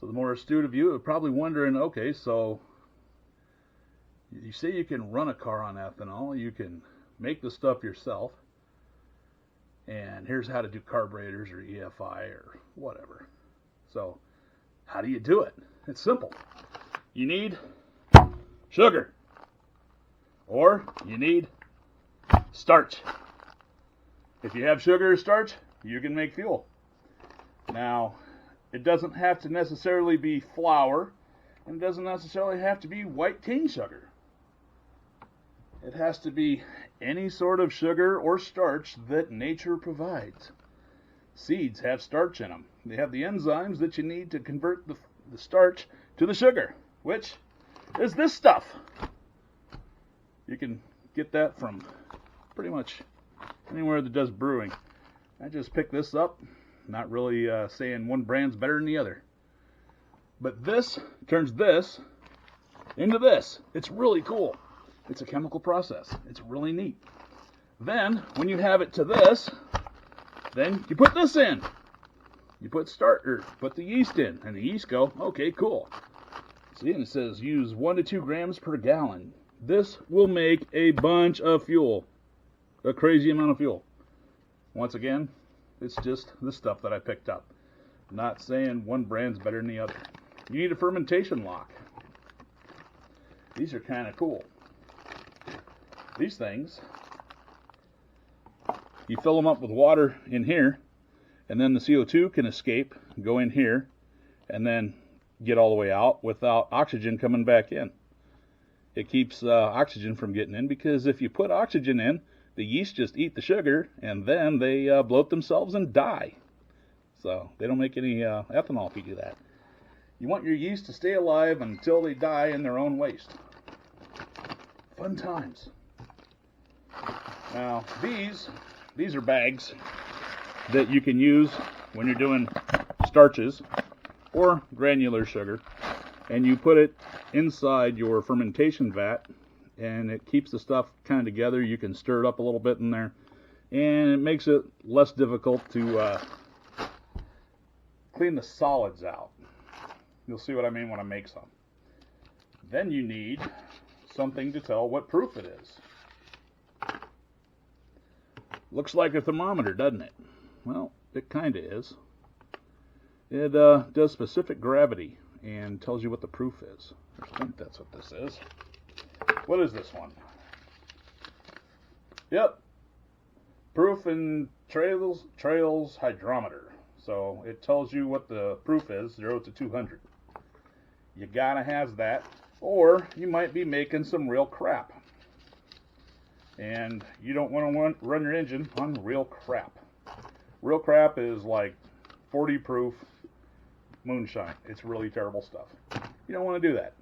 So the more astute of you are probably wondering, okay, so you say you can run a car on ethanol, you can make the stuff yourself, and here's how to do carburetors or EFI or whatever. So how do you do it? It's simple. You need sugar, or you need starch. If you have sugar or starch, you can make fuel. Now, it doesn't have to necessarily be flour, and it doesn't necessarily have to be white cane sugar. It has to be any sort of sugar or starch that nature provides. Seeds have starch in them. They have the enzymes that you need to convert the starch to the sugar, which is this stuff. You can get that from pretty much anywhere that does brewing. I just picked this up, not really saying one brand's better than the other. But this turns this into this. It's really cool. It's a chemical process. It's really neat. Then, when you have it to this, then you put this in. You put put the yeast in, and the yeast go, okay, cool. See, and it says use 1 to 2 grams per gallon. This will make a bunch of fuel. A crazy amount of fuel. Once again, it's just the stuff that I picked up. Not saying one brand's better than the other. You need a fermentation lock. These are kind of cool. These things, you fill them up with water in here, and then the CO2 can escape, go in here, and then get all the way out without oxygen coming back in. It keeps oxygen from getting in, because if you put oxygen in, the yeast just eat the sugar, and then they bloat themselves and die. So they don't make any ethanol if you do that. You want your yeast to stay alive until they die in their own waste. Fun times. Now, these are bags that you can use when you're doing starches or granular sugar, and you put it inside your fermentation vat, and it keeps the stuff kind of together. You can stir it up a little bit in there, and it makes it less difficult to clean the solids out. You'll see what I mean when I make some. Then you need something to tell what proof it is. Looks like a thermometer, doesn't it? Well, it kind of is. It does specific gravity and tells you what the proof is. I think that's what this is. What is this one? Yep. Proof in trails hydrometer. So it tells you what the proof is, 0 to 200. You gotta have that, or you might be making some real crap. And you don't want to run your engine on real crap. Real crap is like 40 proof moonshine. It's really terrible stuff. You don't want to do that.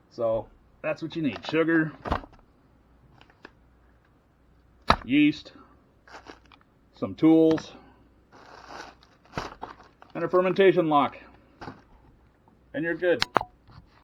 So that's what you need. Sugar, yeast, some tools, and a fermentation lock. And you're good.